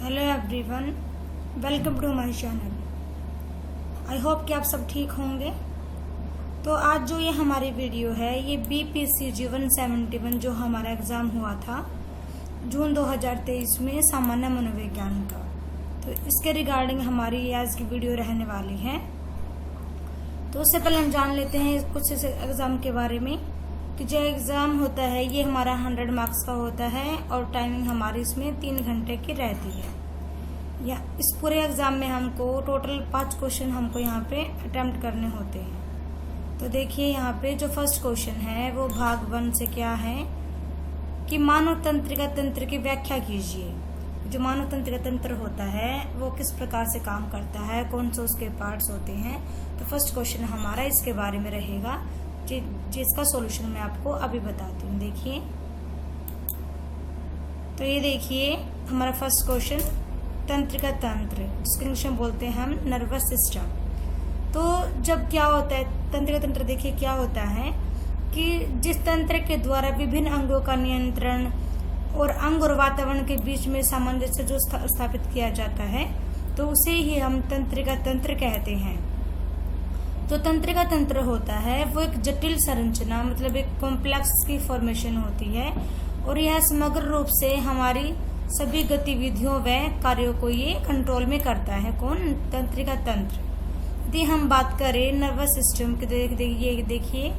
Hello everyone, welcome to my channel. I hope कि आप सब ठीक होंगे। तो आज जो ये हमारी वीडियो है ये BPCG 171 जो हमारा एग्ज़ाम हुआ था जून 2023 में सामान्य मनोविज्ञान का, तो इसके रिगार्डिंग हमारी आज की वीडियो रहने वाली है। तो उससे पहले हम जान लेते हैं कुछ इस एग्ज़ाम के बारे में कि जो एग्ज़ाम होता है ये हमारा 100 मार्क्स का होता है और टाइमिंग हमारी इसमें 3 घंटे की रहती है। या इस पूरे एग्ज़ाम में हमको टोटल 5 क्वेश्चन हमको यहाँ पे अटेम्प्ट करने होते हैं। तो देखिए यहाँ पे जो फर्स्ट क्वेश्चन है वो भाग 1 से क्या है कि मानव तंत्रिका तंत्र की व्याख्या कीजिए। जो मानव तंत्रिका तंत्र होता है वो किस प्रकार से काम करता है, कौन से उसके पार्ट्स होते हैं। तो फर्स्ट क्वेश्चन हमारा इसके बारे में रहेगा जिसका सॉल्यूशन मैं आपको अभी बताती हूँ। देखिए, तो ये देखिए हमारा फर्स्ट क्वेश्चन तंत्रिका तंत्र, जिसको इंग्लिश में बोलते हैं हम नर्वस सिस्टम। तो जब क्या होता है तंत्रिका तंत्र, देखिए क्या होता है कि जिस तंत्र के द्वारा विभिन्न अंगों का नियंत्रण और अंग और वातावरण के बीच में सामंजस्य जो स्थापित किया जाता है तो उसे ही हम तंत्रिका तंत्र कहते हैं। तो तंत्रिका तंत्र होता है वो एक जटिल संरचना, मतलब एक कॉम्प्लेक्स की फॉर्मेशन होती है और यह समग्र रूप से हमारी सभी गतिविधियों व कार्यों को ये कंट्रोल में करता है। कौन? तंत्रिका तंत्र। यदि हम बात करें नर्वस सिस्टम की, देखिए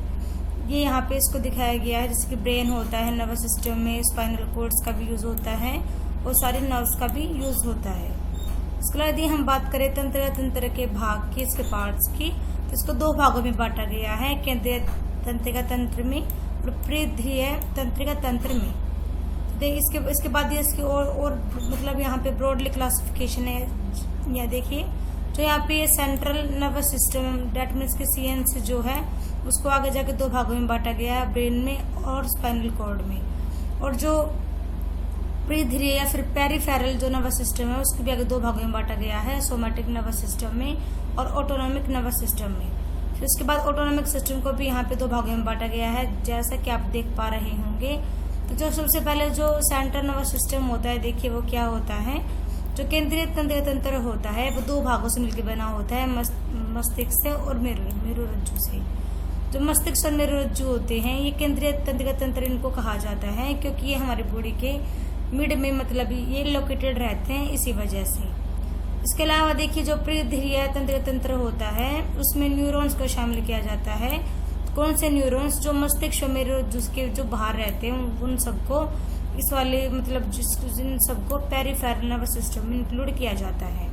ये यहाँ पे इसको दिखाया गया है, जैसे कि ब्रेन होता है नर्वस सिस्टम में, स्पाइनल कॉर्ड्स का भी यूज होता है और सारे नर्व्स का भी यूज होता है। इसके अलावा यदि हम बात करें तंत्रिका तंत्र के भाग की, इसके पार्ट्स की, तो इसको 2 भागों में बांटा गया है, केंद्रीय तंत्रिका तंत्र में और परिधीय तंत्रिका तंत्र में। इसके बाद इसकी और मतलब यहाँ पे ब्रॉडली क्लासिफिकेशन है। या देखिए जो यहाँ पे central nervous system that means के CNS जो है उसको आगे जाके 2 भागों में बांटा गया है, ब्रेन में और स्पाइनल कॉर्ड में। और जो परिधीय या फिर पेरिफेरल जो नर्वस सिस्टम है उसको भी आगे 2 भागों में बांटा गया है, सोमैटिक नर्वस सिस्टम में और ऑटोनॉमिक नर्वस सिस्टम में। फिर उसके बाद ऑटोनॉमिक सिस्टम को भी यहाँ पे 2 भागों में बांटा गया है, जैसा कि आप देख पा रहे होंगे। तो जो सबसे पहले जो सेंट्रल नर्वस सिस्टम होता है, देखिए वो क्या होता है, जो केंद्रीय तंत्रिका तंत्र होता है वो 2 भागों से मिलकर बना होता है, मस्तिष्क से और मेरुरज्जु से। जो मस्तिष्क और मेरुरज्जु होते हैं ये केंद्रीय तंत्रिका तंत्र इनको कहा जाता है, क्योंकि ये हमारी बॉडी के मिड में मतलब ये लोकेटेड रहते हैं, इसी वजह से। इसके अलावा देखिए जो परिधीय तंत्रिका तंत्र होता है उसमें न्यूरॉन्स को शामिल किया जाता है। कौन से न्यूरॉन्स? जो मस्तिष्क और मेरुरज्जु के जो बाहर रहते हैं उन सबको इस वाले मतलब जिन सबको पेरिफेरल नर्वस सिस्टम में इंक्लूड किया जाता है।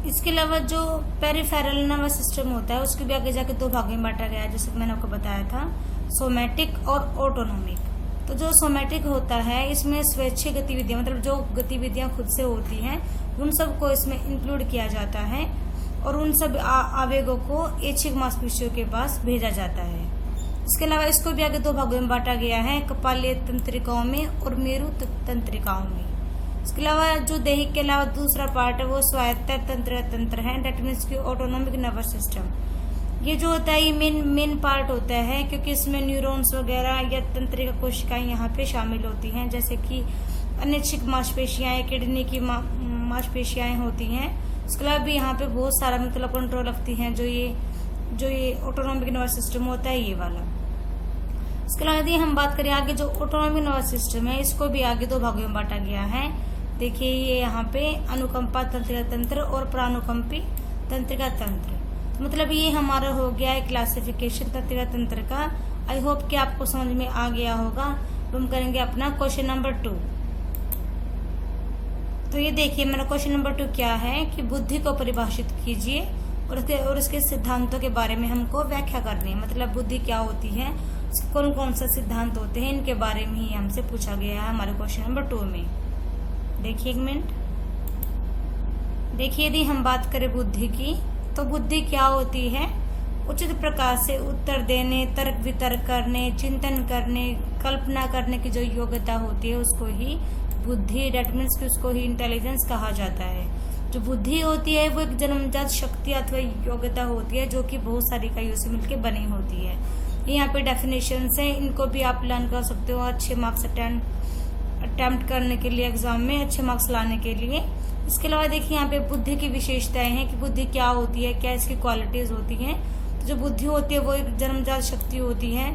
इसके अलावा जो पेरिफेरल नर्वस सिस्टम होता है उसको भी आगे जाके 2 भागों में बांटा गया है, जैसे कि मैंने आपको बताया था, सोमैटिक और ऑटोनॉमिक। तो जो सोमैटिक होता है इसमें स्वेच्छीय गतिविधियां, मतलब जो गतिविधियां खुद से होती हैं उन सबको इसमें इंक्लूड किया जाता है और उन सब आवेगों को ऐच्छिक मांसपेशियों के पास भेजा जाता है। इसके अलावा इसको भी आगे 2 भागों में बांटा गया है, कपालीय तंत्रिकाओं में और मेरु तंत्रिकाओं में। इसके अलावा जो देहिक के अलावा दूसरा पार्ट है वो स्वायत्त तंत्रिका तंत्र है, डेट मीन्स की ऑटोनॉमिक नर्वस सिस्टम। ये जो होता है ये मेन पार्ट होता है, क्योंकि इसमें न्यूरॉन्स वगैरह या तंत्रिका कोशिकाएं यहाँ पे शामिल होती हैं, जैसे कि अनैच्छिक मांसपेशियां, किडनी की मांसपेशियां होती हैं। इसके अलावा भी यहाँ पे बहुत सारा मतलब कंट्रोल रखती हैं जो ये ऑटोनॉमिक नर्वस सिस्टम होता है, ये वाला। इसके अलावा यदि हम बात करें आगे जो ऑटोनॉमिक नर्वस सिस्टम है इसको भी आगे 2 भागों में बांटा गया है। देखिए ये यहाँ पे अनुकंपा तंत्रिका तंत्र और प्रानुकंपी तंत्रिका तंत्र। मतलब ये हमारा हो गया है क्लासिफिकेशन तंत्रिका तंत्र का। आई होप कि आपको समझ में आ गया होगा। तो हम करेंगे अपना क्वेश्चन नंबर 2। तो ये देखिए मेरा क्वेश्चन नंबर 2 क्या है कि बुद्धि को परिभाषित कीजिए और इसके सिद्धांतों के बारे में हमको व्याख्या करनी है। मतलब बुद्धि क्या होती है, कौन कौन सा सिद्धांत होते हैं, इनके बारे में ही हमसे पूछा गया है हमारे क्वेश्चन नंबर 2 में। देखिए एक मिनट, देखिए यदि हम बात करें बुद्धि की तो बुद्धि क्या होती है? उचित प्रकार से उत्तर देने, तर्क वितर्क करने, चिंतन करने, कल्पना करने की जो योग्यता होती है उसको ही बुद्धि, डेट मीन्स की उसको ही इंटेलिजेंस कहा जाता है। जो बुद्धि होती है वो एक जन्मजात शक्ति अथवा योग्यता होती है जो कि बहुत सारी इकाइयों से मिलकर बनी होती है। यहाँ पे डेफिनेशन है, इनको भी आप लर्न कर सकते हो, अच्छे मार्क्स अटेम्प्ट करने के लिए एग्जाम में अच्छे मार्क्स लाने के लिए। इसके अलावा देखिए यहाँ पे बुद्धि की विशेषताएं हैं कि बुद्धि क्या होती है, क्या इसकी क्वालिटीज होती हैं। तो जो बुद्धि होती है वो एक जन्मजात शक्ति होती है,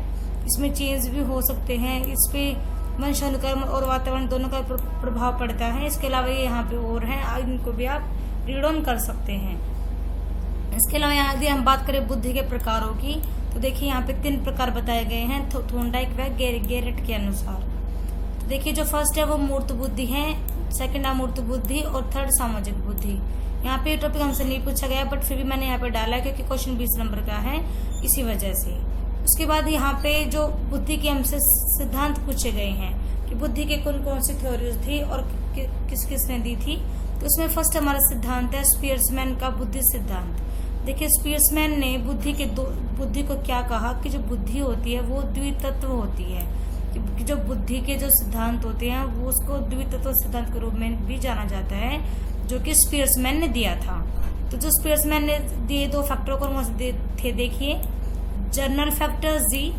इसमें चेंज भी हो सकते हैं, इस पे वंशानुक्रम और वातावरण दोनों का प्रभाव पड़ता है। इसके अलावा ये यहाँ पे और हैं, इनको भी आप रीड ऑन कर सकते हैं। इसके अलावा यहाँ यदि हम बात करें बुद्धि के प्रकारों की, तो देखिए यहाँ पे 3 प्रकार बताए गए हैं थोर्नडाइक व गेरेट के अनुसार। तो देखिए जो फर्स्ट है वो मूर्त बुद्धि है, सेकंड अमूर्त बुद्धि और थर्ड सामाजिक बुद्धि। यहाँ पे टॉपिक हमसे नहीं पूछा गया, बट फिर भी मैंने यहाँ पे डाला है क्योंकि क्वेश्चन 20 नंबर का है, इसी वजह से। उसके बाद यहाँ पे जो बुद्धि के हमसे सिद्धांत पूछे गए हैं कि बुद्धि के कौन कौन सी थ्योरीज थी और किस किसने दी थी। तो उसमें फर्स्ट हमारा सिद्धांत है स्पियर्समैन का बुद्धि सिद्धांत। देखिए स्पियर्समैन ने बुद्धि को क्या कहा कि जो बुद्धि होती है वो द्वितत्व होती है, कि जो बुद्धि के जो सिद्धांत होते हैं वो उसको द्वितत्व सिद्धांत के रूप में भी जाना जाता है, जो कि स्पियर्समैन ने दिया था। तो जो स्पियर्समैन ने दिए 2 फैक्टर कौन से थे, देखिए general factor G,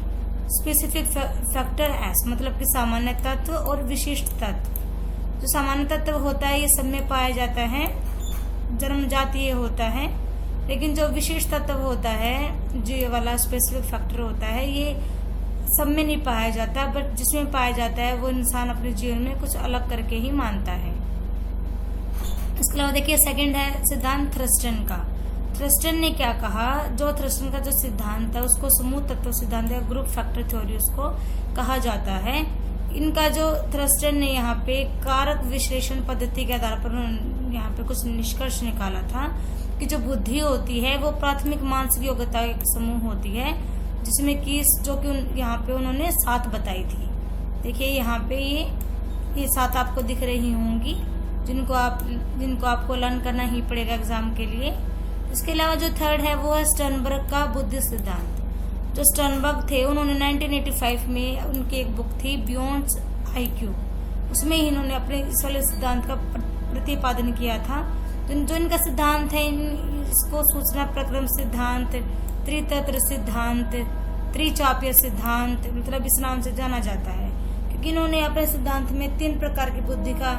specific factor S, मतलब कि सामान्य तत्व और विशिष्ट तत्व। जो सामान्य तत्व होता है ये सब में पाया जाता है, जन्मजातीय होता है, लेकिन जो विशिष्ट तत्व होता है, जो ये वाला स्पेसिफिक फैक्टर होता है, ये सब में नहीं पाया जाता, बट जिसमें पाया जाता है वो इंसान अपने जीवन में कुछ अलग करके ही मानता है। इसके अलावा देखिए सेकंड है सिद्धांत थ्रस्टन का। थ्रस्टन ने क्या कहा, जो थ्रस्टन का जो सिद्धांत है उसको समूह तत्व सिद्धांत या ग्रुप फैक्टर थ्योरी उसको कहा जाता है। इनका जो थ्रस्टन ने यहाँ पे कारक विश्लेषण पद्धति के आधार पर यहाँ पे कुछ निष्कर्ष निकाला था कि जो बुद्धि होती है वो प्राथमिक मानसिक योग्यता एक समूह होती है, जिसमें कि जो कि यहाँ पे उन्होंने 7 बताई थी। देखिए यहाँ पे ये 7 आपको दिख रही होंगी, जिनको आपको लर्न करना ही पड़ेगा एग्जाम के लिए। इसके अलावा जो थर्ड है वो है स्टर्नबर्ग का बुद्धि सिद्धांत। जो स्टर्नबर्ग थे उन्होंने 1985 में उनकी एक बुक थी बियॉन्ड IQ, उसमें ही इन्होंने अपने इस वाले सिद्धांत का प्रतिपादन किया था। तो जो इनका सिद्धांत है इसको सूचना प्रक्रम सिद्धांत, त्रितत्र सिद्धांत, त्रिचापीय सिद्धांत, मतलब इस नाम से जाना जाता है, क्योंकि इन्होंने अपने सिद्धांत में 3 प्रकार की बुद्धि का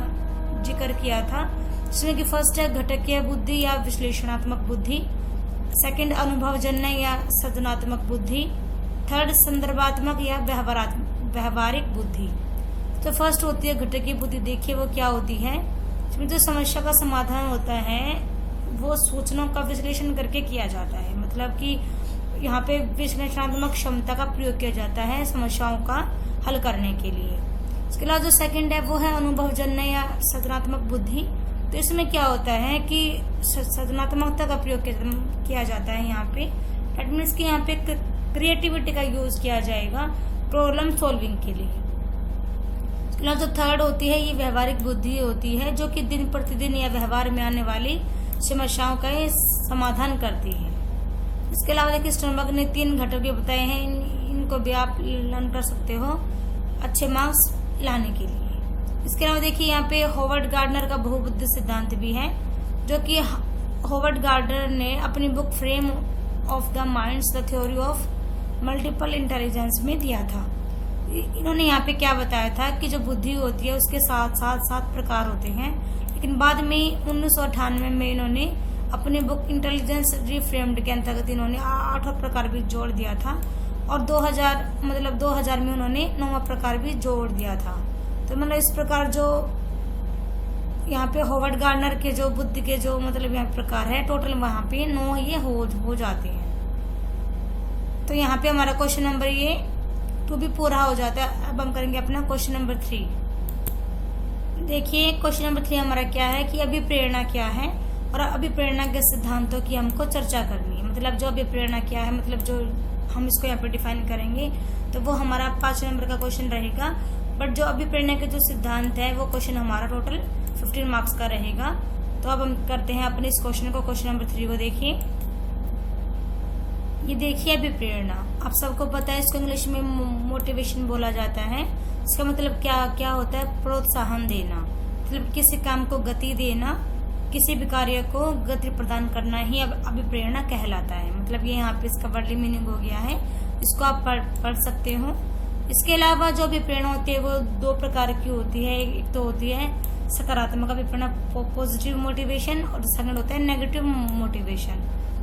जिक्र किया था, जिसमें कि फर्स्ट है घटकीय बुद्धि या विश्लेषणात्मक बुद्धि, सेकंड अनुभवजन्य या सृजनात्मक बुद्धि, थर्ड संदर्भात्मक या व्यवहारिक बुद्धि। तो फर्स्ट होती है घटकीय बुद्धि। देखिए वो क्या होती है, इसमें जो समस्या का समाधान होता है वो सूचनाओं का विश्लेषण करके किया जाता है, मतलब कि यहाँ पे विश्लेषणात्मक क्षमता का प्रयोग किया जाता है समस्याओं का हल करने के लिए। इसके अलावा जो सेकंड है वो है अनुभवजन्य या सृजनात्मक बुद्धि। तो इसमें क्या होता है कि सृजनात्मकता का प्रयोग किया जाता है यहाँ पे, दैट मीन्स कि यहाँ पे क्रिएटिविटी का यूज किया जाएगा प्रॉब्लम सॉल्विंग के लिए। इसके अलावा जो थर्ड होती है ये व्यवहारिक बुद्धि होती है, जो कि दिन प्रतिदिन या व्यवहार में आने वाली समस्याओं का समाधान करती है। इसके अलावा देखिए स्टर्नबर्ग ने 3 घटक बताए हैं, इनको भी आप लर्न कर सकते हो अच्छे मार्क्स लाने के लिए। इसके अलावा देखिए यहाँ पे हॉवर्ड गार्डनर का बहुबुद्धि सिद्धांत भी है, जो कि हॉवर्ड गार्डनर ने अपनी book frame of the minds the theory of multiple intelligence में दिया था। इन्होंने यहाँ पे क्या बताया था कि जो बुद्धि होती है उसके 7 प्रकार होते हैं, लेकिन बाद में 1998 में इन्होंने अपनी बुक इंटेलिजेंस रिफ्रेम्ड के अंतर्गत इन्होंने 8वां प्रकार भी जोड़ दिया था, और 2000 में उन्होंने 9वां प्रकार भी जोड़ दिया था। तो मतलब इस प्रकार जो यहाँ पे हॉवर्ड गार्डनर के जो बुद्धि के जो मतलब यहाँ प्रकार है टोटल वहां पे 9 ये हो जाते हैं। तो यहाँ पे हमारा क्वेश्चन नंबर ये 2 भी पूरा हो जाता है। अब हम करेंगे अपना क्वेश्चन नंबर 3। देखिए क्वेश्चन नंबर 3 हमारा क्या है कि अभिप्रेरणा क्या है, और अभिप्रेरणा के सिद्धांतों की हमको चर्चा करनी है। मतलब जो अभिप्रेरणा क्या है, मतलब जो हम इसको यहाँ पे डिफाइन करेंगे, तो वो हमारा 5 नंबर का क्वेश्चन रहेगा। बट जो अभिप्रेरणा के जो सिद्धांत है वो क्वेश्चन हमारा टोटल 15 मार्क्स का रहेगा। तो अब हम करते हैं अपने इस क्वेश्चन को, क्वेश्चन नंबर 3 को देखिए। ये देखिए अभिप्रेरणा, आप सबको पता है इसको इंग्लिश में मोटिवेशन बोला जाता है। इसका मतलब क्या होता है, प्रोत्साहन देना, मतलब किसी काम को गति देना, किसी भी कार्य को गति प्रदान करना ही अभिप्रेरणा कहलाता है। मतलब ये यहाँ पे इसका वर्डली मीनिंग हो गया है, इसको आप पढ़ सकते हो। इसके अलावा जो अभिप्रेरणा होती है वो दो प्रकार की होती है। एक तो होती है सकारात्मक अभिप्रेरणा, पॉजिटिव मोटिवेशन, और सेकंड होता है नेगेटिव मोटिवेशन।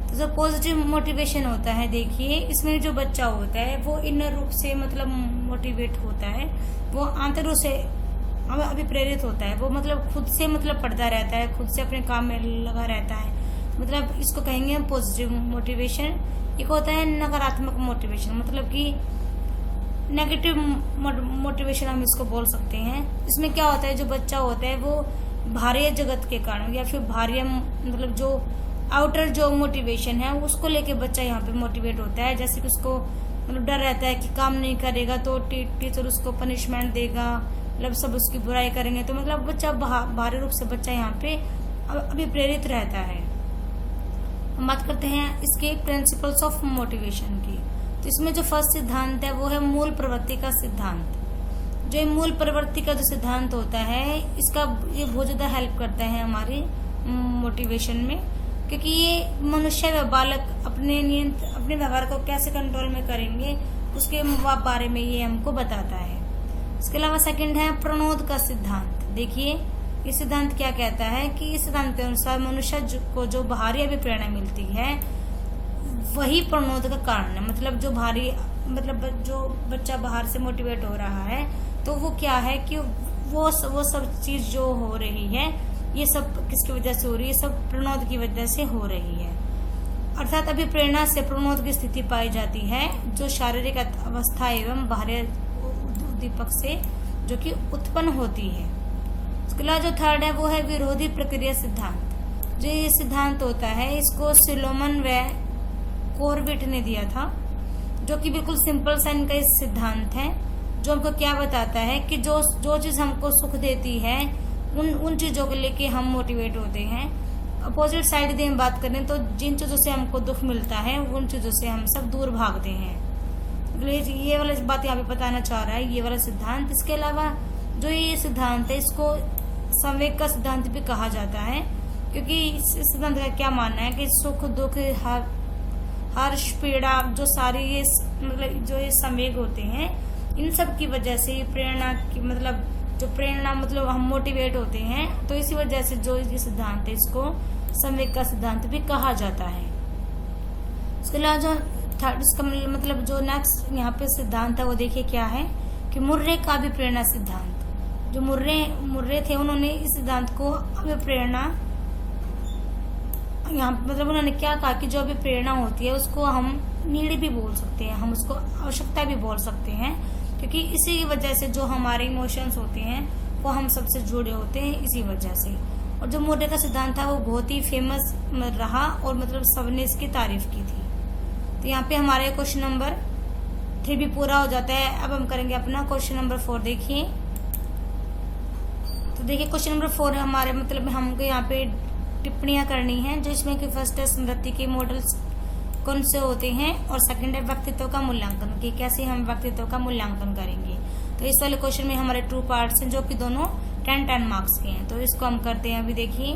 तो जो पॉजिटिव मोटिवेशन होता है, देखिए इसमें जो बच्चा होता है वो इनर रूप से मतलब मोटिवेट होता है, वो आंतरिक रूप से अभिप्रेरित होता है, वो मतलब खुद से मतलब पढ़ता रहता है, खुद से अपने काम में लगा रहता है, मतलब इसको कहेंगे हम पॉजिटिव मोटिवेशन। एक होता है नकारात्मक मोटिवेशन, मतलब कि नेगेटिव मोटिवेशन हम इसको बोल सकते हैं। इसमें क्या होता है, जो बच्चा होता है वो बाहरी जगत के कारण या फिर बाहरी मतलब जो आउटर जो मोटिवेशन है उसको लेके बच्चा यहाँ पे मोटिवेट होता है। जैसे कि उसको मतलब डर रहता है कि काम नहीं करेगा तो टीचर उसको पनिशमेंट देगा, मतलब सब उसकी बुराई करेंगे, तो मतलब बच्चा बाहरी रूप से बच्चा यहाँ पे अभिप्रेरित रहता है। हम बात करते हैं इसके प्रिंसिपल्स ऑफ मोटिवेशन की। तो इसमें जो फर्स्ट सिद्धांत है वो है मूल प्रवृत्ति का सिद्धांत। जो मूल प्रवृत्ति का जो सिद्धांत होता है इसका ये बहुत ज्यादा हेल्प करता है हमारी मोटिवेशन में, क्योंकि ये मनुष्य व बालक अपने व्यवहार को कैसे कंट्रोल में करेंगे उसके बारे में ये हमको बताता है। इसके अलावा सेकंड है प्रणोद का सिद्धांत। देखिए ये सिद्धांत क्या कहता है कि इस सिद्धांत के अनुसार मनुष्य को जो बाहरी अभिप्रेरणा मिलती है वही प्रणोद का कारण है। मतलब जो बच्चा बाहर से मोटिवेट हो रहा है तो वो क्या है कि वो सब चीज जो हो रही है ये सब किसकी वजह से हो रही है, सब प्रणोद की वजह से हो रही है। अर्थात अभिप्रेरणा से प्रणोद की स्थिति पाई जाती है जो शारीरिक अवस्था एवं बाहरी उद्दीपक से जो कि उत्पन्न होती है। उसके अलावा जो थर्ड है वो है विरोधी प्रक्रिया सिद्धांत। जो ये सिद्धांत होता है इसको सिलोमन व कॉर्बेट ने दिया था, जो कि बिल्कुल सिंपल सा इनका इस सिद्धांत है, जो हमको क्या बताता है कि जो चीज हमको सुख देती है उन चीजों को लेके हम मोटिवेट होते हैं। अपोजिट साइड यदि हम बात करें तो जिन चीजों से हमको दुख मिलता है उन चीजों से हम सब दूर भागते हैं। ये वाला बात यहाँ पे बताना चाह रहा है ये वाला सिद्धांत। इसके अलावा जो ये सिद्धांत है इसको संवेग का सिद्धांत भी कहा जाता है, क्योंकि इस सिद्धांत का क्या मानना है कि सुख दुख हर्ष पीड़ा जो सारी ये मतलब जो ये संवेग होते हैं इन सब की वजह से प्रेरणा की मतलब हम मोटिवेट होते हैं, तो इसी वजह से जो ये सिद्धांत है इसको संवेग का सिद्धांत भी कहा जाता है। इसके अलावा जो थर्ड इसका मतलब जो नेक्स्ट यहाँ पे सिद्धांत है वो देखिए क्या है कि मुर्रे का अभिप्रेरणा सिद्धांत। जो मुर्रे थे उन्होंने इस सिद्धांत को अभिप्रेरणा यहाँ मतलब उन्होंने क्या कहा कि जो अभिप्रेरणा होती है उसको हम नीड भी बोल सकते हैं, हम उसको आवश्यकता भी बोल सकते हैं, क्योंकि इसी की वजह से जो हमारे इमोशंस होते हैं वो हम सबसे जुड़े होते हैं इसी वजह से। और जो मुर्रे का सिद्धांत था वो बहुत ही फेमस रहा और मतलब सबने इसकी तारीफ की थी। तो यहाँ पे हमारे क्वेश्चन नंबर 3 भी पूरा हो जाता है। अब हम करेंगे अपना क्वेश्चन नंबर 4। देखिए तो देखिए क्वेश्चन नंबर 4 हमारे मतलब हमको यहाँ पे टिप्पणियां करनी है, जिसमें कि फर्स्ट है स्मृति के मॉडल्स कौन से होते हैं, और सेकंड है व्यक्तित्व का मूल्यांकन कि कैसे हम व्यक्तित्व का मूल्यांकन करेंगे। तो इस वाले क्वेश्चन में हमारे 2 पार्ट्स हैं जो कि दोनों 10 मार्क्स के हैं। तो इसको हम करते हैं अभी। देखिए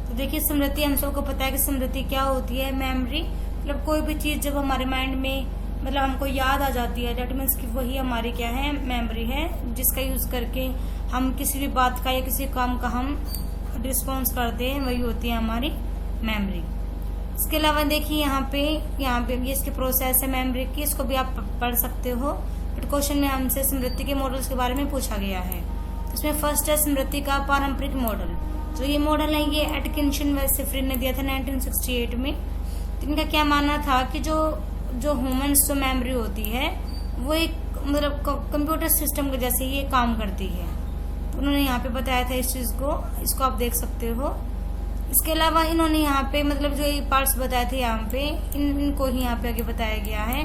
तो देखिए स्मृति, हम सबको पता है कि स्मृति क्या होती है। मेमोरी मतलब कोई भी चीज जब हमारे माइंड में मतलब हमको याद आ जाती है दैट मीन्स कि वही हमारी क्या है मेमोरी है, जिसका यूज करके हम किसी भी बात का या किसी काम का हम रिस्पॉन्स करते हैं, वही होती है हमारी मेमोरी। इसके अलावा देखिए यहाँ पे ये इसकी प्रोसेस है मेमोरी की, इसको भी आप पढ़ सकते हो। बट क्वेश्चन में हमसे स्मृति के मॉडल्स के बारे में पूछा गया है। इसमें फर्स्ट है स्मृति का पारंपरिक मॉडल। जो ये मॉडल है ये एटकिंसन व सिफ्रिन ने दिया था 1968 में। तो इनका क्या मानना था कि जो ह्यूमन्स जो मेमोरी होती है वो एक मतलब कंप्यूटर सिस्टम के जैसे ये काम करती है। तो उन्होंने यहाँ पे बताया था इस चीज को, इसको आप देख सकते हो। इसके अलावा इन्होंने यहाँ पे मतलब जो ये पार्ट्स बताए थे यहाँ पे इनको ही यहाँ पे आगे बताया गया है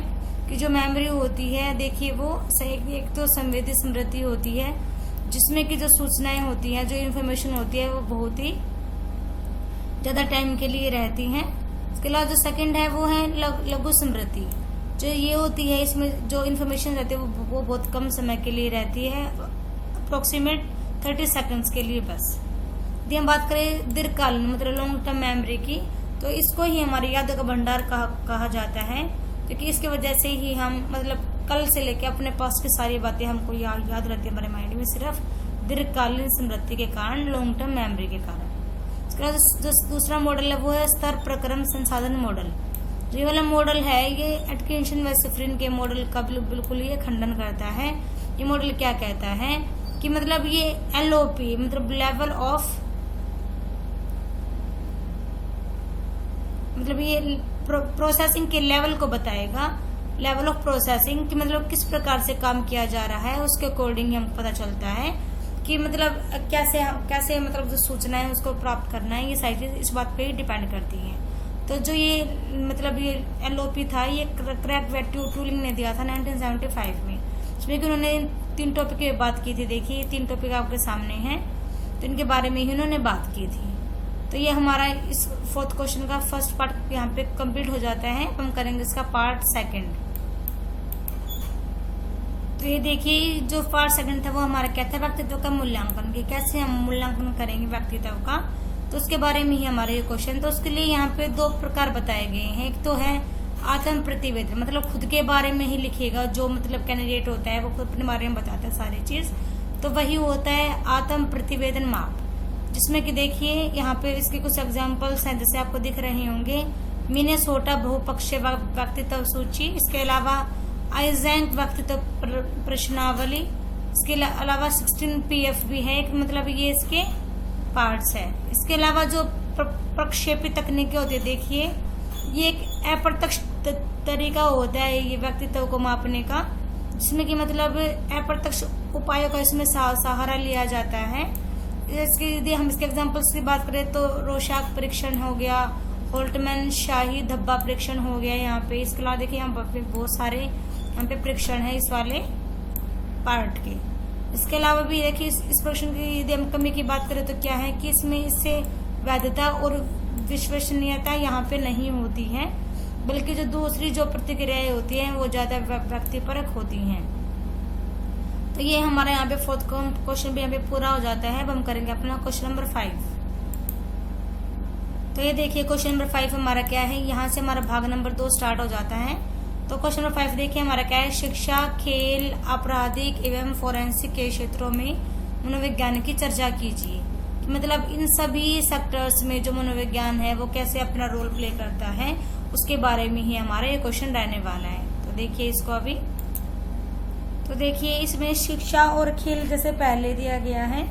कि जो मेमोरी होती है देखिए वो एक तो संवेदी स्मृति होती है जिसमें कि जो सूचनाएं होती हैं, जो इन्फॉर्मेशन होती है वो बहुत ही ज्यादा टाइम के लिए रहती हैं। इसके अलावा जो सेकंड है वो है लघु स्मृति। जो ये होती है इसमें जो इन्फॉर्मेशन रहती है वो बहुत कम समय के लिए रहती है, अप्रोक्सीमेट 30 सेकंड्स के लिए बस। यदि हम बात करें दीर्घकालीन मतलब लॉन्ग टर्म मेमोरी की, तो इसको ही हमारी यादों का भंडार कहा जाता है, क्योंकि इसकी वजह से ही हम मतलब कल से लेके अपने पास की सारी बातें हमको याद रहती है हमारे माइंड में, सिर्फ दीर्घकालीन स्मृति के कारण, लॉन्ग टर्म मेमोरी के कारण। उसके बाद जो दूसरा मॉडल है वो है स्तर प्रक्रम संसाधन मॉडल। ये वाला मॉडल है ये एटकिंसन व शिफ्रिन के मॉडल का बिल्कुल ये खंडन करता है। ये मॉडल क्या कहता है कि मतलब ये LOP मतलब लेवल ऑफ मतलब ये प्रोसेसिंग के लेवल को बताएगा, लेवल ऑफ प्रोसेसिंग कि मतलब किस प्रकार से काम किया जा रहा है, उसके अकॉर्डिंग ही हमको पता चलता है कि मतलब कैसे मतलब जो सूचना है उसको प्राप्त करना है। ये सारी चीज इस बात पे ही डिपेंड करती है। तो जो ये मतलब ये LOP था ये क्रैक टूलिंग ने दिया था 1975 में, इसमें कि उन्होंने 3 टॉपिक की बात की थी। देखिए 3 टॉपिक आपके सामने हैं, तो इनके बारे में ही उन्होंने बात की थी। तो ये हमारा इस 4th क्वेश्चन का फर्स्ट पार्ट यहाँ पे कंप्लीट हो जाता है। हम करेंगे इसका पार्ट 2। तो ये देखिए जो पार्ट 2 था वो हमारा क्या था, व्यक्तित्व का मूल्यांकन, कि कैसे हम मूल्यांकन करेंगे व्यक्तित्व का, तो उसके बारे में ही हमारा ये क्वेश्चन। तो उसके लिए यहाँ पे 2 प्रकार बताए गए हैं। एक तो है आत्म प्रतिवेदन, मतलब खुद के बारे में ही लिखेगा, जो मतलब कैंडिडेट होता है वो खुद अपने बारे में बताता है सारी चीज, तो वही होता है आत्म प्रतिवेदन माप। जिसमें कि देखिए यहाँ पे इसके कुछ एग्जाम्पल्स हैं, जैसे आपको दिख रहे होंगे मिनेसोटा बहुपक्षीय व्यक्तित्व सूची, इसके अलावा आइजैक व्यक्तित्व प्रश्नावली, इसके अलावा 16 PF भी है, मतलब ये इसके पार्ट्स है। इसके अलावा जो प्रक्षेपी तकनीकें होती है, देखिए ये एक अप्रत्यक्ष तरीका होता है ये व्यक्तित्व को मापने का, जिसमें कि मतलब अप्रत्यक्ष उपायों का इसमें सहारा लिया जाता है। इसके यदि हम इसके एग्जांपल्स की बात करें तो रोशाक परीक्षण हो गया, होल्टमैन शाही धब्बा परीक्षण हो गया यहाँ पे। इसके अलावा देखिए यहाँ पे बहुत सारे यहाँ पे परीक्षण है इस वाले पार्ट के। इसके अलावा भी देखिए इस परीक्षण की यदि हम कमी की बात करें तो क्या है कि इसमें इससे वैधता और विश्वसनीयता यहाँ पे नहीं होती है, बल्कि जो दूसरी जो प्रतिक्रियाएं होती हैं वो ज्यादा व्यक्तिपरक होती हैं। तो ये हमारा यहाँ पे 4th क्वेश्चन भी यहाँ पे पूरा हो जाता है। अब हम करेंगे अपना क्वेश्चन नंबर 5। तो ये देखिए क्वेश्चन नंबर 5 हमारा क्या है, यहाँ से हमारा भाग नंबर 2 स्टार्ट हो जाता है। तो क्वेश्चन नंबर 5 देखिए हमारा क्या है, शिक्षा, खेल, आपराधिक एवं फोरेंसिक के क्षेत्रों में मनोविज्ञान की चर्चा कीजिए। मतलब इन सभी सेक्टर्स में जो मनोविज्ञान है वो कैसे अपना रोल प्ले करता है उसके बारे में ही हमारा ये क्वेश्चन रहने वाला है। तो देखिए इसको अभी, तो देखिए इसमें शिक्षा और खेल जैसे पहले दिया गया है,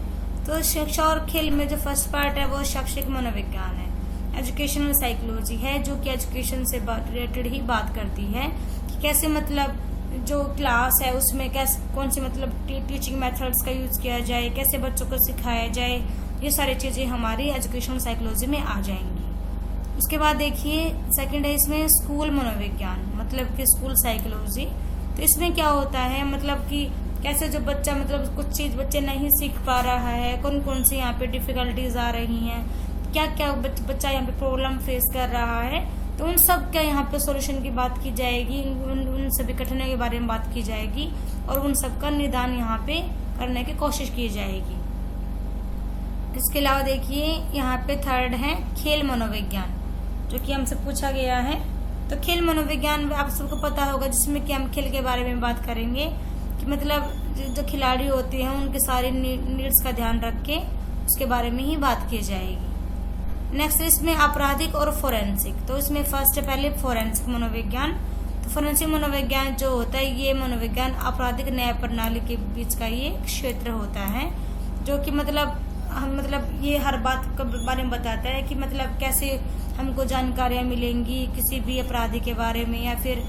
तो शिक्षा और खेल में जो फर्स्ट पार्ट है वो शैक्षिक मनोविज्ञान है, एजुकेशनल साइकोलॉजी है, जो कि एजुकेशन से रिलेटेड ही बात करती है कि कैसे मतलब जो क्लास है उसमें कैसे कौन सी मतलब टीचिंग मेथड्स का यूज किया जाए, कैसे बच्चों को सिखाया जाए, ये सारी चीजें हमारी एजुकेशनल साइकोलॉजी में आ जाएंगी। उसके बाद देखिए सेकंड है इसमें स्कूल मनोविज्ञान, मतलब कि स्कूल साइकोलॉजी। तो इसमें क्या होता है मतलब कि कैसे जो बच्चा मतलब कुछ चीज बच्चे नहीं सीख पा रहा है, कौन कौन सी यहाँ पे डिफिकल्टीज आ रही हैं, क्या क्या बच्चा यहाँ पे प्रॉब्लम फेस कर रहा है, तो उन सब का यहाँ पे सॉल्यूशन की बात की जाएगी, उन सभी कठिनाइयों के बारे में बात की जाएगी और उन सब का निदान यहाँ पे करने की कोशिश की जाएगी। इसके अलावा देखिए यहाँ पे थर्ड है खेल मनोविज्ञान, जो कि हमसे पूछा गया है। तो खेल मनोविज्ञान आप सबको पता होगा, जिसमें कि हम खेल के बारे में बात करेंगे कि मतलब जो खिलाड़ी होते हैं उनके सारे नीड्स का ध्यान रख के उसके बारे में ही बात की जाएगी। नेक्स्ट इसमें आपराधिक और फोरेंसिक। तो इसमें फर्स्ट है पहले फोरेंसिक मनोविज्ञान। तो फोरेंसिक मनोविज्ञान जो होता है ये मनोविज्ञान आपराधिक न्याय प्रणाली के बीच का ये क्षेत्र होता है, जो कि मतलब ये हर बात के बारे में बताता है कि मतलब कैसे हमको जानकारियां मिलेंगी किसी भी अपराधी के बारे में या फिर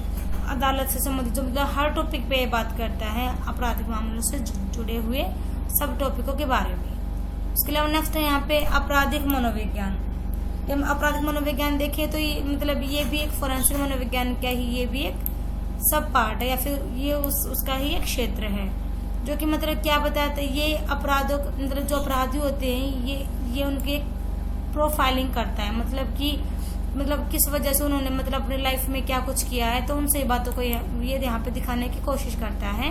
अदालत से संबंधित, जो मतलब हर टॉपिक पे बात करता है आपराधिक मामलों से जुड़े हुए सब टॉपिकों के बारे में। इसके अलावा नेक्स्ट है यहाँ पे आपराधिक मनोविज्ञान। जब आपराधिक मनोविज्ञान देखें तो ये मतलब ये भी एक फोरेंसिक मनोविज्ञान का ही ये भी एक सब पार्ट है या फिर ये उसका ही एक क्षेत्र है, जो कि मतलब क्या बताता है ये अपराधों मतलब जो अपराधी होते हैं ये उनके प्रोफाइलिंग करता है, मतलब कि मतलब किस वजह से उन्होंने मतलब अपनी लाइफ में क्या कुछ किया है, तो उन सही बातों को ये यहाँ पे दिखाने की कोशिश करता है।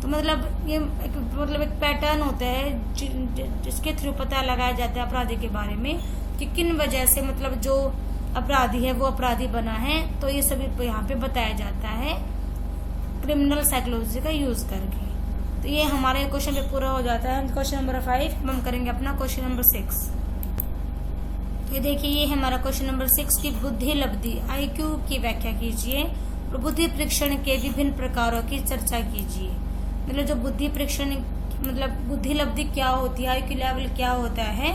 तो मतलब ये एक पैटर्न होता है जिसके थ्रू पता लगाया जाता है अपराधी के बारे में कि किन वजह से मतलब जो अपराधी है वो अपराधी बना है, तो ये सभी यहाँ पे बताया जाता है। क्रिमिनल साइकोलॉजी का यूज करके। तो ये हमारे क्वेश्चन पे पूरा हो जाता है। क्वेश्चन नंबर 5 हम करेंगे अपना क्वेश्चन नंबर 6। तो ये देखिए, ये हमारा क्वेश्चन नंबर 6 की बुद्धि लब्धि IQ की व्याख्या कीजिए और बुद्धि परीक्षण के विभिन्न प्रकारों की चर्चा कीजिए। मतलब जो बुद्धि परीक्षण मतलब बुद्धि लब्धि क्या होती है, IQ लेवल क्या होता है,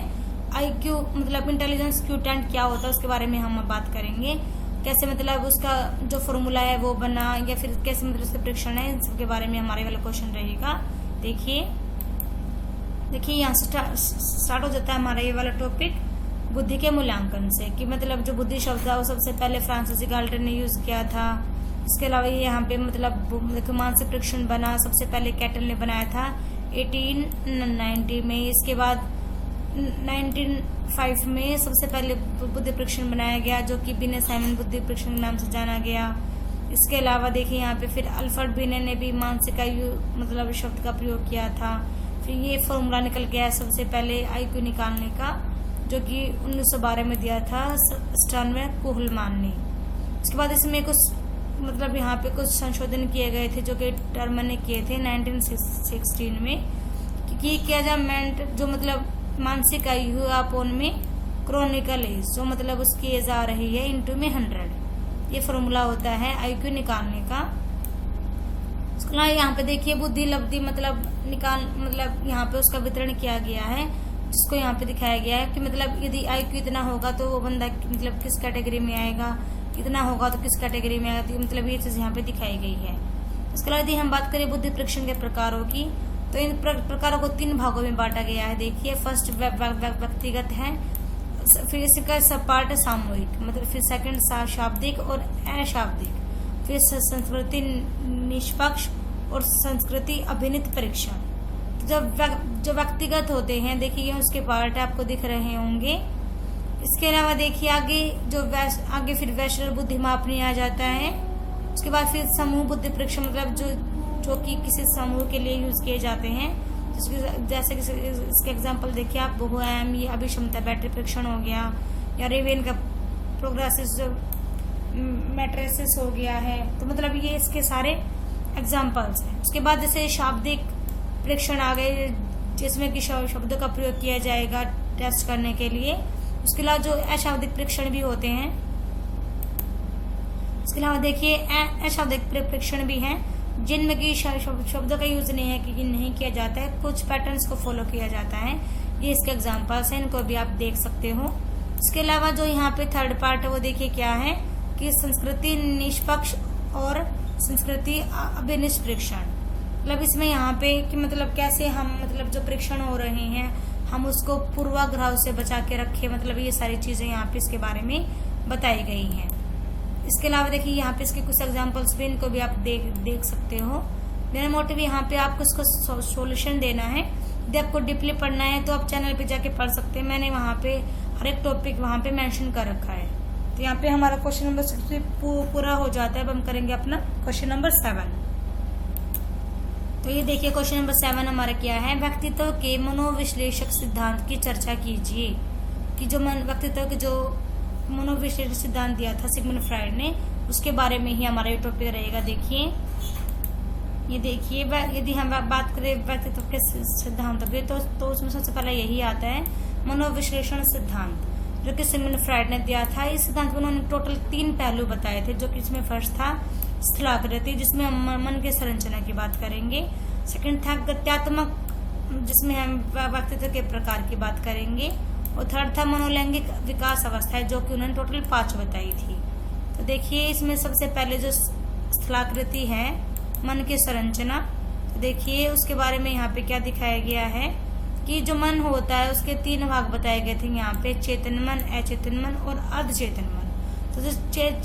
IQ मतलब इंटेलिजेंस क्यूटेंट क्या होता है, उसके बारे में हम बात करेंगे। कैसे मतलब उसका जो फॉर्मूला है वो बना, या फिर कैसे मतलब उसका परीक्षण है, इन सब के बारे में हमारे वाला क्वेश्चन रहेगा। देखिए यहाँ से स्टार्ट हो जाता है हमारा ये वाला टॉपिक बुद्धि के मूल्यांकन से, कि मतलब जो बुद्धि शब्द है वो सबसे पहले फ्रांसिस गाल्टन ने यूज किया था। इसके अलावा ये यहाँ पे मतलब मानसिक परीक्षण बना, सबसे पहले कैटल ने बनाया था 1890 में। इसके बाद 1905 में सबसे पहले बुद्धि परीक्षण बनाया गया, जो कि बिने साइमन बुद्धि परीक्षण के नाम से जाना गया। इसके अलावा देखिए यहाँ पे फिर अल्फ्रेड बिने ने भी मानसिक आयु मतलब शब्द का प्रयोग किया था। फिर ये फॉर्मूला निकल गया सबसे पहले IQ निकालने का, जो कि 1912 में दिया था स्टर्न कुहलमान ने। उसके बाद इसमें कुछ मतलब यहाँ पे कुछ संशोधन किए गए थे, जो कि टर्मन ने किए थे 1916 में, कि क्या जमेंट जो मतलब मानसिक आयु अपोन में क्रोनिकल एज, जो मतलब उसकी एज आ रही है इनटू में 100। ये फॉर्मूला होता है IQ निकालने का। उसके अलावा यहाँ पे देखिए बुद्धि लब्धि मतलब मतलब यहाँ पे उसका वितरण किया गया है, जिसको यहाँ पे दिखाया गया है कि मतलब यदि IQ इतना होगा तो वो बंदा मतलब किस कैटेगरी में आएगा, इतना होगा तो किस कैटेगरी में आएगा। तो मतलब ये चीज यहाँ पे दिखाई गई है। उसके अलावा यदि हम बात करें बुद्धि परीक्षण के प्रकारों की, तो इन प्रकारों को 3 भागों में बांटा गया है। देखिए फर्स्ट व्यक्तिगत है, फिर इसका सब पार्ट सामूहिक, मतलब फिर सेकंड शाब्दिक और अशाब्दिक, फिर संस्कृति निष्पक्ष और संस्कृति अभिनीत परीक्षण। तो जो व्यक्तिगत होते हैं देखिए उसके पार्ट आपको दिख रहे होंगे। इसके अलावा देखिए आगे फिर वैश्विक बुद्धि मापनी आ जाता है। उसके बाद फिर समूह बुद्धि परीक्षण मतलब जो कि किसी समूह के लिए यूज किए जाते हैं, जैसे कि इसके एग्जांपल देखिए आप बहुआयाम ये अभिक्षमता बैटरी परीक्षण हो गया, या रेवेन का प्रोग्रेसिव मैट्रिसेस हो गया है। तो मतलब ये इसके सारे एग्जांपल्स हैं। उसके बाद जैसे शाब्दिक परीक्षण आ गए, जिसमें कि शब्दों का प्रयोग किया जाएगा टेस्ट करने के लिए। उसके अलावा जो अशाब्दिक परीक्षण भी होते हैं। इसके अलावा देखिए अशाब्दिक परीक्षण भी हैं, जिनमें कि शब्दों का यूज नहीं किया जाता है, कुछ पैटर्न्स को फॉलो किया जाता है। ये इसके एग्जांपल्स हैं, इनको भी आप देख सकते हो। इसके अलावा जो यहाँ पे थर्ड पार्ट है वो देखिए क्या है कि संस्कृति निष्पक्ष और संस्कृति अभिनिष्ठ परीक्षण। मतलब इसमें यहाँ पे कि मतलब कैसे हम मतलब जो परीक्षण हो रहे हैं हम उसको पूर्वाग्रह से बचा के रखे, मतलब ये सारी चीजें यहाँ पे इसके बारे में बताई गई हैं। इसके अलावा देखिए यहाँ पे इसके कुछ एग्जांपल्स भी, इनको भी आप देख सकते हो। मेरा मोटिव यहाँ पे आपको इसको सॉल्यूशन देना है। यदि आपको डीपली पढ़ना है तो आप चैनल पे जाके पढ़ सकते हैं। मैंने वहाँ पे हर एक टॉपिक वहाँ पे मेंशन कर रखा है। तो यहाँ पे हमारा क्वेश्चन नंबर 6 पूरा हो जाता है। अब हम करेंगे अपना क्वेश्चन नंबर 7। तो ये देखिए क्वेश्चन नंबर 7 हमारा क्या है, व्यक्तित्व के मनोविश्लेषक सिद्धांत की चर्चा कीजिए। कि जो व्यक्तित्व के जो मनोविश्लेषक सिद्धांत दिया था सिगमंड फ्राइड ने, उसके बारे में ही हमारा ये टॉपिक रहेगा। देखिए ये देखिए यदि हम बात करें व्यक्तित्व के सिद्धांतों की तो उसमें सबसे पहले यही आता है मनोविश्लेषण सिद्धांत, जो कि सिगमंड फ्राइड ने दिया था। इस सिद्धांत में उन्होंने टोटल 3 पहलू बताए थे, जो कि इसमें फर्स्ट था स्थलाकृति, जिसमें हम मन के संरचना की बात करेंगे। सेकंड था गत्यात्मक, जिसमें हम व्यक्तित्व के प्रकार की बात करेंगे। और थर्ड था मनोलैंगिक विकास अवस्था, जो कि उन्होंने टोटल 5 बताई थी। तो देखिए इसमें सबसे पहले जो स्थलाकृति है मन की संरचना, तो देखिए उसके बारे में यहाँ पे क्या दिखाया गया है कि जो मन होता है उसके 3 भाग बताए गए थे यहाँ पे, चेतन मन, अचेतन मन और अर्धचेतन मन। तो जो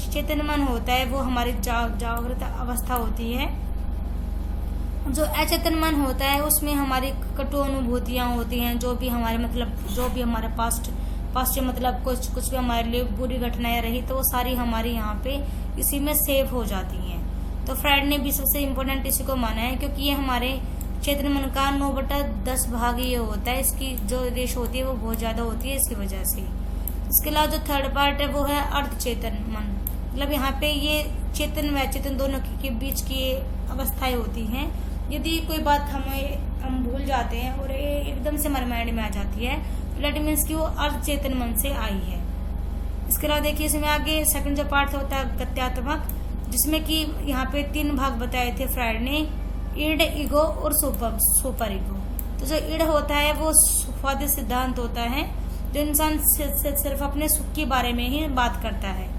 चेतन मन होता है वो हमारी जागृत अवस्था होती है। जो अचेतन मन होता है उसमें हमारी कटु अनुभूतियां होती हैं, जो भी हमारे मतलब जो भी हमारे पास्ट मतलब कुछ भी हमारे लिए बुरी घटनाएं रही तो वो सारी हमारी यहाँ पे इसी में सेव हो जाती हैं। तो फ्राइड ने भी सबसे इम्पोर्टेंट इसी को माना है, क्योंकि ये हमारे चेतन मन का 9/10 भाग ये होता है। इसकी जो रेश होती है वो बहुत ज्यादा होती है इसकी वजह से। इसके अलावा जो थर्ड पार्ट है वो है अर्धचेतन मन, मतलब यहाँ पे ये चेतन व अचेतन दोनों के बीच की अवस्थाएं होती हैं। यदि कोई बात हम भूल जाते हैं और एकदम से हमारे माइंड में आ जाती है तो दैट मीन्स कि वो अर्धचेतन मन से आई है। इसके अलावा देखिए इसमें आगे सेकंड जो पार्ट होता है गत्यात्मक, जिसमें कि यहाँ पे 3 भाग बताए थे फ्रायड ने, इड, ईगो और सुपर ईगो। तो जो इड होता है वो सुखवादी सिद्धांत होता है, जो इंसान सिर्फ अपने सुख के बारे में ही बात करता है।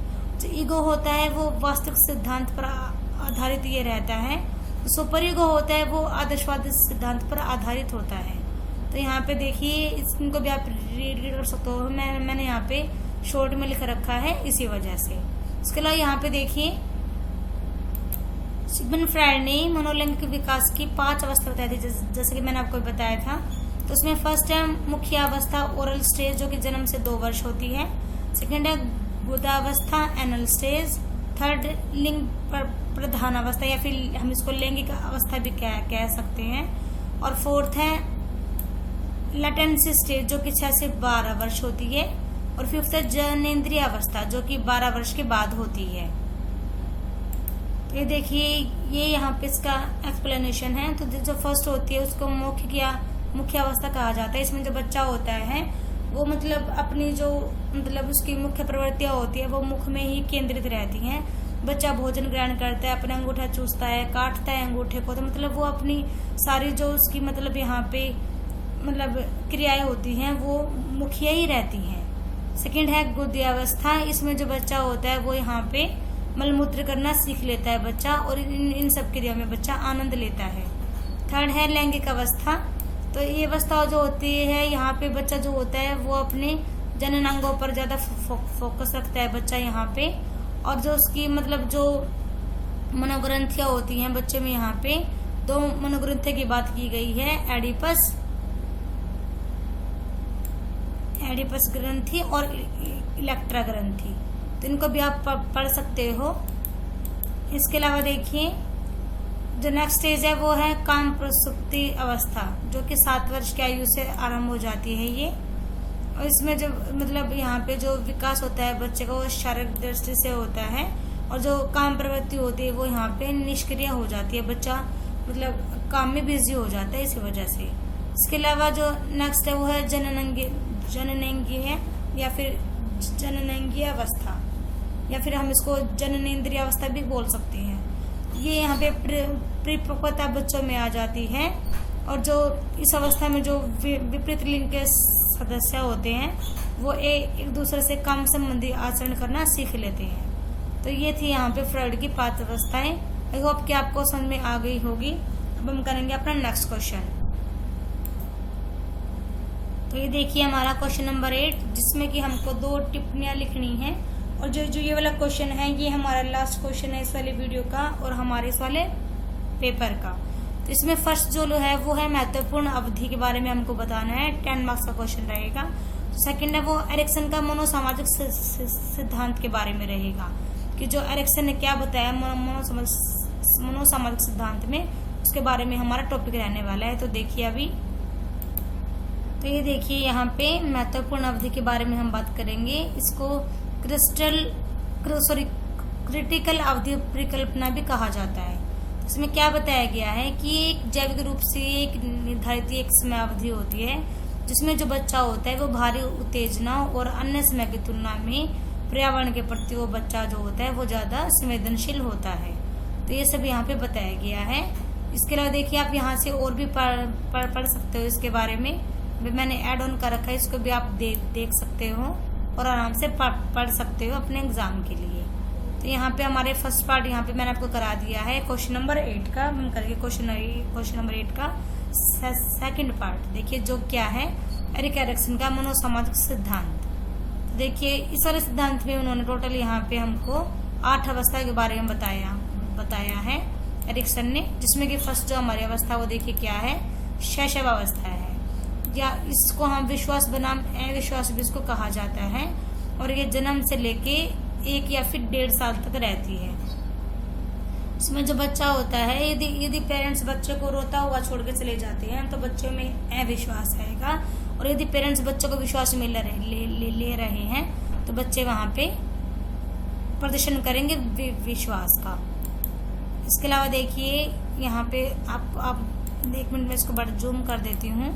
जो ईगो होता है वो वास्तविक सिद्धांत पर आधारित ये रहता है। सुपर ईगो होता है वो आदर्शवादी सिद्धांत पर आधारित होता है। तो यहाँ पे देखिए इनको भी आप रीड कर सकते हो, मैंने यहाँ पे शॉर्ट में लिख रखा है इसी वजह से। इसके अलावा यहाँ पे देखिए सिगमंड फ्रायड ने मनोलैंगिक विकास की 5 अवस्था बताई थी, जैसे कि मैंने आपको बताया था। तो उसमें फर्स्ट है मुख्य अवस्था ओरल स्टेज, जो कि जन्म से 2 वर्ष होती है। सेकंड है गुदावस्था एनल स्टेज। थर्ड लिंग प्रधान अवस्था, या फिर हम इसको लैंगिक अवस्था भी कह सकते हैं। और फोर्थ है लैटेंसी स्टेज, जो कि 6 से 12 वर्ष होती है। और फिफ्थ है जननेंद्रिय अवस्था, जो कि 12 वर्ष के बाद होती है। तो ये देखिए ये यहाँ पे इसका एक्सप्लेनेशन है। तो जो फर्स्ट होती है उसको मुख्य अवस्था कहा जाता है। इसमें जो बच्चा होता है वो मतलब अपनी जो मतलब उसकी मुख्य प्रवृत्तियां होती है वो मुख में ही केंद्रित रहती हैं। बच्चा भोजन ग्रहण करता है, अपना अंगूठा चूसता है, काटता है अंगूठे को, तो मतलब वो अपनी सारी जो उसकी मतलब यहाँ पे मतलब क्रियाएं होती हैं वो मुखिया ही रहती हैं। सेकंड है गुदावस्था, इसमें जो बच्चा होता है वो यहाँ पे मलमूत्र करना सीख लेता है बच्चा, और इन सब क्रिया में बच्चा आनंद लेता है। थर्ड है लैंगिक अवस्था, तो ये अवस्था जो होती है यहाँ पे बच्चा जो होता है वो अपने जननांगों पर ज्यादा फोकस रखता है बच्चा यहाँ पे। और जो उसकी मतलब जो मनोग्रंथियां होती हैं बच्चे में, यहाँ पे 2 मनोग्रंथियों की बात की गई है, एडिपस ग्रंथि और इलेक्ट्रा ग्रंथि। तो इनको भी आप पढ़ सकते हो। इसके अलावा देखिए जो नेक्स्ट स्टेज है वो है काम प्रसुप्ति अवस्था, जो कि 7 वर्ष की आयु से आरंभ हो जाती है ये। और इसमें जो मतलब यहाँ पे जो विकास होता है बच्चे का वो शारीरिक दृष्टि से होता है, और जो काम प्रवृत्ति होती है वो यहाँ पे निष्क्रिय हो जाती है। बच्चा मतलब काम में बिजी हो जाता है इसी वजह से। इसके अलावा जो नेक्स्ट है वो है जननेंद्रिय या फिर जननेंद्रिय अवस्था, या फिर हम इसको जननेंद्रिय अवस्था भी बोल सकते हैं। ये यहाँ पे परिपक्वता बच्चों में आ जाती है, और जो इस अवस्था में जो विपरीत लिंग के सदस्य होते हैं वो एक दूसरे से काम संबंधी आचरण करना सीख लेते हैं। तो ये थी यहाँ पे फ्रॉइड की 5 अवस्थाएं। आई होप कि आपको समझ में आ गई होगी। अब हम करेंगे अपना नेक्स्ट क्वेश्चन। तो ये देखिए हमारा क्वेश्चन नंबर 8, जिसमें कि हमको 2 टिप्पणियां लिखनी है। और जो ये वाला क्वेश्चन है ये हमारा लास्ट क्वेश्चन है इस वाले वीडियो का और हमारे इस वाले पेपर का। तो इसमें फर्स्ट जो है वो है महत्वपूर्ण अवधि के बारे में हमको बताना है, 10 मार्क्स का क्वेश्चन रहेगा। सेकंड है वो एरिक्सन का मनोसामाजिक सिद्धांत के बारे में रहेगा, कि जो एरिक्सन ने क्या बताया मनोसामाजिक सिद्धांत में, उसके बारे में हमारा टॉपिक रहने वाला है। तो देखिए अभी तो ये देखिए यहाँ पे महत्वपूर्ण अवधि के बारे में हम बात करेंगे। इसको क्रिटिकल अवधि परिकल्पना भी कहा जाता है। इसमें क्या बताया गया है कि एक जैविक रूप से एक निर्धारित एक समय अवधि होती है जिसमें जो बच्चा होता है वो भारी उत्तेजना और अन्य समय की तुलना में पर्यावरण के प्रति वो बच्चा जो होता है वो ज्यादा संवेदनशील होता है। तो ये सब यहाँ पे बताया गया है। इसके अलावा देखिए आप यहाँ से और भी पढ़ सकते हो इसके बारे में, मैंने ऐड ऑन कर रखा है, इसको भी आप देख सकते हो और आराम से पढ़ सकते हो अपने एग्जाम के लिए। तो यहाँ पे हमारे फर्स्ट पार्ट यहाँ पे मैंने आपको करा दिया है क्वेश्चन नंबर 8 का। हम करेंगे क्वेश्चन नंबर 8 का सेकंड पार्ट। देखिए जो क्या है एरिक एरिक्सन का मनोसामाजिक सिद्धांत। देखिए इस वाले सिद्धांत में उन्होंने टोटल यहाँ पे हमको 8 अवस्था के बारे में बताया है एरिक्सन ने, जिसमें कि फर्स्ट जो हमारी अवस्था वो देखिए क्या है, शैशव अवस्था है, या इसको हम विश्वास बनाम अविश्वास भी इसको कहा जाता है। और ये जन्म से लेके 1 या फिर 1.5 साल तक रहती है। इसमें जो बच्चा होता है यदि पेरेंट्स बच्चे को रोता हुआ छोड़ के चले जाते हैं तो बच्चों में अविश्वास रहेगा, और यदि पेरेंट्स बच्चों को विश्वास में ले रहे हैं तो बच्चे वहां पे प्रदर्शन करेंगे विश्वास का। इसके अलावा देखिए यहाँ पे आप 1 मिनट में इसको बड़ा जूम कर देती हूँ।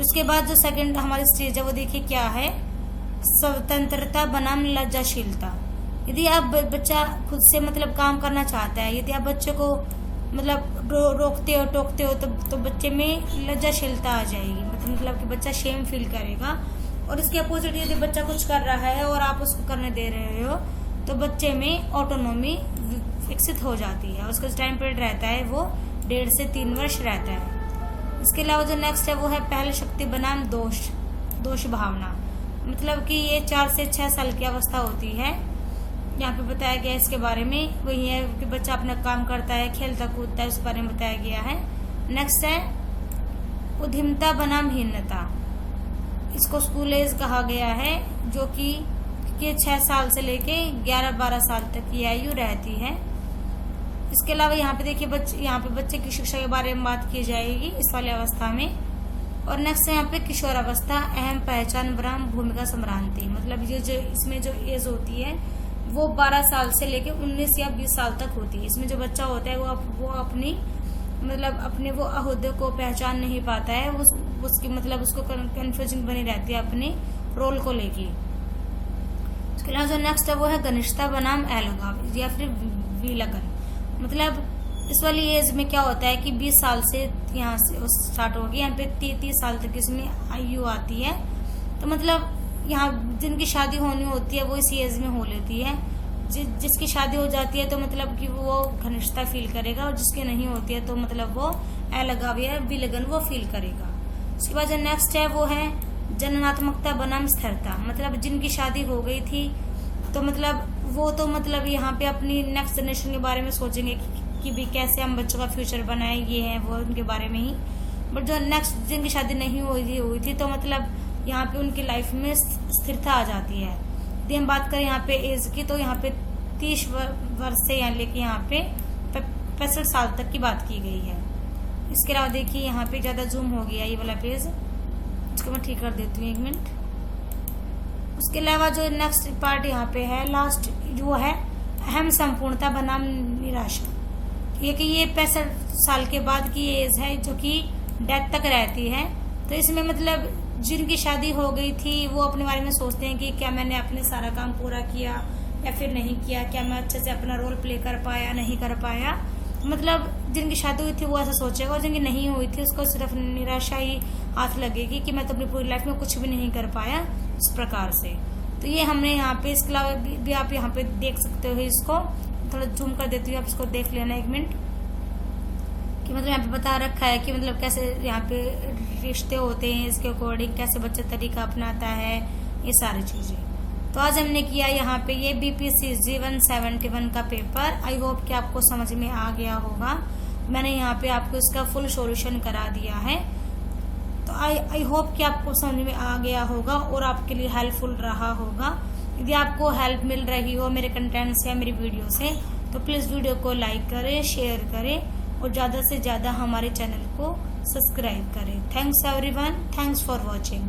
उसके बाद जो सेकंड हमारी स्टेज है वो देखिए क्या है, स्वतंत्रता बनाम लज्जाशीलता। यदि आप बच्चा खुद से मतलब काम करना चाहता है, यदि आप बच्चे को मतलब रोकते हो टोकते हो तो बच्चे में लज्जाशीलता आ जाएगी, मतलब कि बच्चा शेम फील करेगा। और इसके अपोजिट यदि बच्चा कुछ कर रहा है और आप उसको करने दे रहे हो तो बच्चे में ऑटोनॉमी विकसित हो जाती है। उसका टाइम पीरियड रहता है वो 1.5 से 3 वर्ष रहता है। इसके अलावा जो नेक्स्ट है वो है पहल शक्ति बनाम दोष भावना। मतलब कि ये 4 से 6 साल की अवस्था होती है। यहाँ पे बताया गया इसके बारे में, वही है कि बच्चा अपना काम करता है, खेलता कूदता है, उस बारे में बताया गया है। नेक्स्ट है उद्यमता बनाम हीनता। इसको स्कूल एज कहा गया है, जो कि 6 साल से लेके 11-12 साल तक की आयु रहती है। इसके अलावा यहाँ पे देखिए बच्चे की शिक्षा के बारे में बात की जाएगी इस वाली अवस्था में। और नेक्स्ट है यहाँ पे किशोर अवस्था, अहम पहचान बनाम भूमिका संभ्रांति। मतलब ये जो इसमें जो एज होती है वो 12 साल से लेके 19 या 20 साल तक होती है। इसमें जो बच्चा होता है वो अपनी मतलब अपने वो अहदे को पहचान नहीं पाता है, उसकी मतलब उसको कंफ्यूजन बनी रहती है अपने रोल को लेके। इसके अलावा जो नेक्स्ट है वो है घनिष्ठता बनाम अलगाव या फिर विलगन। मतलब इस वाली एज में क्या होता है कि 20 साल से यहाँ से स्टार्ट होगी, यहाँ पे 30 साल तक इसमें आयु आती है। तो मतलब यहाँ जिनकी शादी होनी होती है वो इसी एज में हो लेती है। जिसकी शादी हो जाती है तो मतलब कि वो घनिष्ठता फील करेगा, और जिसकी नहीं होती है तो मतलब वो अलगाव या विलगन वो फील करेगा। उसके बाद जो नेक्स्ट है वो है जननात्मकता बनाम स्थिरता। मतलब जिनकी शादी हो गई थी तो मतलब वो तो मतलब यहाँ पे अपनी नेक्स्ट जनरेशन के बारे में सोचेंगे कि भी कैसे हम बच्चों का फ्यूचर बनाए, ये है वो उनके बारे में ही। बट जो नेक्स्ट जिनकी शादी नहीं हुई थी तो मतलब यहाँ पे उनकी लाइफ में स्थिरता आ जाती है। यदि हम बात करें यहाँ पे एज की तो यहाँ पे 30 वर्ष से यहाँ लेके यहाँ पे 65 साल तक की बात की गई है। इसके अलावा देखिए यहाँ पे ज्यादा जूम हो गया ये वाला पेज, इसको मैं ठीक कर देती हूँ 1 मिनट। उसके अलावा जो नेक्स्ट पार्ट यहाँ पे है लास्ट वो है अहम संपूर्णता बनाम निराशा। ये 65 साल के बाद की एज है जो कि डेथ तक रहती है। तो इसमें मतलब जिनकी शादी हो गई थी वो अपने बारे में सोचते हैं कि क्या मैंने अपने सारा काम पूरा किया या फिर नहीं किया, क्या मैं अच्छे से अपना रोल प्ले कर पाया नहीं कर पाया। मतलब जिनकी शादी हुई थी वो ऐसा सोचेगा, और जिनकी नहीं हुई थी उसको सिर्फ निराशा ही हाथ लगेगी कि मैं तो अपनी पूरी लाइफ में कुछ भी नहीं कर पाया इस प्रकार से। तो ये हमने यहाँ पे इसके अलावा भी आप यहाँ पे देख सकते हो। इसको थोड़ा जूम कर देती हूँ, आप इसको देख लेना 1 मिनट कि मतलब यहाँ पे बता रखा है कि मतलब कैसे यहाँ पे रिश्ते होते हैं, इसके अकॉर्डिंग कैसे बच्चा तरीका अपनाता है, ये सारी चीजें। तो आज हमने किया यहाँ पे ये BPCG 171 का पेपर। आई होप कि आपको समझ में आ गया होगा। मैंने यहाँ पे आपको इसका फुल सॉल्यूशन करा दिया है। तो आई होप कि आपको समझ में आ गया होगा और आपके लिए हेल्पफुल रहा होगा। यदि आपको हेल्प मिल रही हो मेरे कंटेंट से या मेरी वीडियो से तो प्लीज़ वीडियो को लाइक करें, शेयर करें और ज़्यादा से ज़्यादा हमारे चैनल को सब्सक्राइब करें। Thanks everyone, thanks for watching.